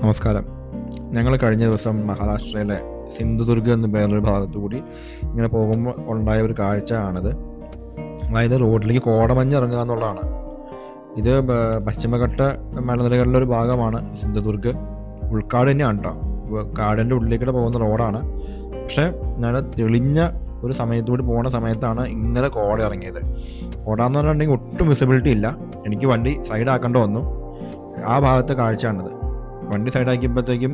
നമസ്കാരം. ഞങ്ങൾ കഴിഞ്ഞ ദിവസം മഹാരാഷ്ട്രയിലെ സിന്ധുദുർഗ് എന്ന പേരുള്ളൊരു ഭാഗത്തു കൂടി ഇങ്ങനെ പോകുമ്പോൾ ഉണ്ടായ ഒരു കാഴ്ച ആണിത്. അതായത് റോഡിലേക്ക് കോടമഞ്ഞ് ഇറങ്ങുക എന്നുള്ളതാണ്. ഇത് പശ്ചിമഘട്ട മലനിരകളിലെ ഒരു ഭാഗമാണ് സിന്ധുദുർഗ്. ഉൾക്കാട് തന്നെയാണ് കേട്ടോ. കാടിൻ്റെ ഉള്ളിലേക്കൂടെ പോകുന്ന റോഡാണ്. പക്ഷേ ഞാൻ തെളിഞ്ഞ ഒരു സമയത്തുകൂടി പോകുന്ന സമയത്താണ് ഇങ്ങനെ കോട ഇറങ്ങിയത്. കോട എന്ന് പറഞ്ഞിട്ടുണ്ടെങ്കിൽ ഒട്ടും വിസിബിലിറ്റി ഇല്ല. എനിക്ക് വണ്ടി സൈഡാക്കേണ്ടി വന്നു. ആ ഭാഗത്തെ കാഴ്ചയാണിത്. വണ്ടി സൈഡാക്കിയപ്പോഴത്തേക്കും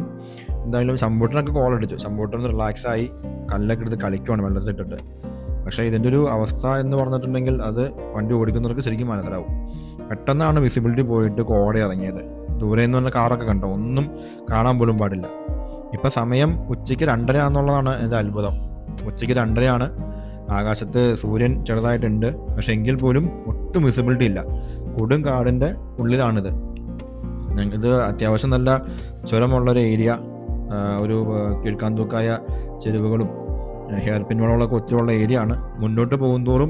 എന്തായാലും ശമ്പൂട്ടനൊക്കെ കോൾ അടിച്ചു. ശമ്പൂട്ടൻ റിലാക്സായി കല്ലൊക്കെ എടുത്ത് കളിക്കുവാണ് വെള്ളത്തിലിട്ടിട്ട്. പക്ഷേ ഇതിൻ്റെ ഒരു അവസ്ഥ എന്ന് പറഞ്ഞിട്ടുണ്ടെങ്കിൽ അത് വണ്ടി ഓടിക്കുന്നവർക്ക് ശരിക്കും മനസ്സിലാവും. പെട്ടെന്നാണ് വിസിബിലിറ്റി പോയിട്ട് കോട ഇറങ്ങിയത്. ദൂരെ നിന്ന് പറഞ്ഞ കാറൊക്കെ കണ്ടോ, ഒന്നും കാണാൻ പോലും പാടില്ല. ഇപ്പം സമയം ഉച്ചയ്ക്ക് 2:30 എന്നുള്ളതാണ് എൻ്റെ അത്ഭുതം. ഉച്ചയ്ക്ക് 2:30 ആകാശത്ത് സൂര്യൻ ചെറുതായിട്ടുണ്ട്. പക്ഷെ എങ്കിൽ പോലും ഒട്ടും വിസിബിലിറ്റി ഇല്ല. കൊടും കാടിൻ്റെ ഉള്ളിലാണിത്. ഇത് അത്യാവശ്യം നല്ല ചുരമുള്ളൊരു ഏരിയ, ഒരു കീഴ്ക്കാന്തൂക്കായ ചെരുവുകളും ഹെയർ പിൻ വളവുകളൊക്കെ ഒത്തിരിയുള്ള ഏരിയ ആണ്. മുന്നോട്ട് പോകുന്തോറും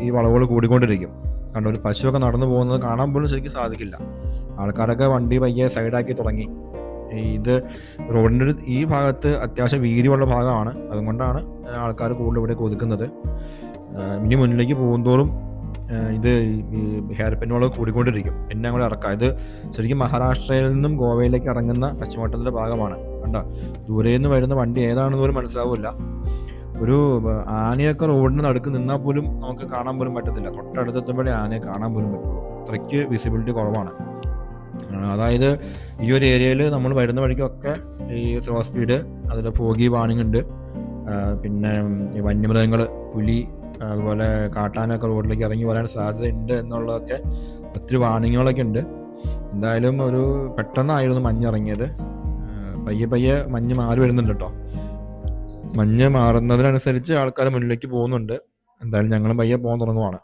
ഈ വളവുകൾ കൂടിക്കൊണ്ടിരിക്കും. കണ്ട ഒരു പശുവൊക്കെ നടന്നു പോകുന്നത് കാണാൻ പോലും ശരിക്കും സാധിക്കില്ല. ആൾക്കാരൊക്കെ വണ്ടി പയ്യെ സൈഡാക്കി തുടങ്ങി. ഇത് റോഡിൻ്റെ ഈ ഭാഗത്ത് അത്യാവശ്യം വീതിയുള്ള ഭാഗമാണ്. അതുകൊണ്ടാണ് ആൾക്കാർ കൂടുതൽ ഇവിടെ ഒതുക്കുന്നത്. ഇനി മുന്നിലേക്ക് പോകുന്തോറും ഇത് ഈ ഹെയർ പിൻ വളവ് കൂടിക്കൊണ്ടിരിക്കും. പിന്നെ അങ്ങോട്ട് ഇറക്കാം. ഇത് ശരിക്കും മഹാരാഷ്ട്രയിൽ നിന്നും ഗോവയിലേക്ക് ഇറങ്ങുന്ന പശ്ചിമഘട്ടത്തിൻ്റെ ഭാഗമാണ്. കണ്ടോ, ദൂരെ നിന്ന് വരുന്ന വണ്ടി ഏതാണെന്ന് പോലും മനസ്സിലാവില്ല. ഒരു ആനയൊക്കെ റോഡിന് നടുക്ക് നിന്നാൽ പോലും നമുക്ക് കാണാൻ പോലും പറ്റത്തില്ല. തൊട്ടടുത്തെത്തുമ്പോഴേ ആനയെ കാണാൻ പോലും പറ്റുള്ളൂ. അത്രയ്ക്ക് വിസിബിലിറ്റി കുറവാണ്. അതായത് ഈ ഒരു ഏരിയയിൽ നമ്മൾ വരുന്ന വഴിക്കൊക്കെ ഈ സ്ലോ സ്പീഡ്, അതിൽ ഫോഗി വാണിംഗ് ഉണ്ട്. പിന്നെ ഈ വന്യമൃഗങ്ങൾ, പുലി, അതുപോലെ കാട്ടാനൊക്കെ റോഡിലേക്ക് ഇറങ്ങി വരാൻ സാധ്യതയുണ്ട് എന്നുള്ളതൊക്കെ ഒത്തിരി വാണിങ്ങുകളൊക്കെ ഉണ്ട്. എന്തായാലും ഒരു പെട്ടെന്നായിരുന്നു മഞ്ഞിറങ്ങിയത്. പയ്യെ പയ്യെ മഞ്ഞ് മാറി വരുന്നുണ്ട് കേട്ടോ. മഞ്ഞ് മാറുന്നതിനനുസരിച്ച് ആൾക്കാർ മുന്നിലേക്ക് പോകുന്നുണ്ട്. എന്തായാലും ഞങ്ങളും പയ്യെ പോകാൻ തുടങ്ങുവാണ്.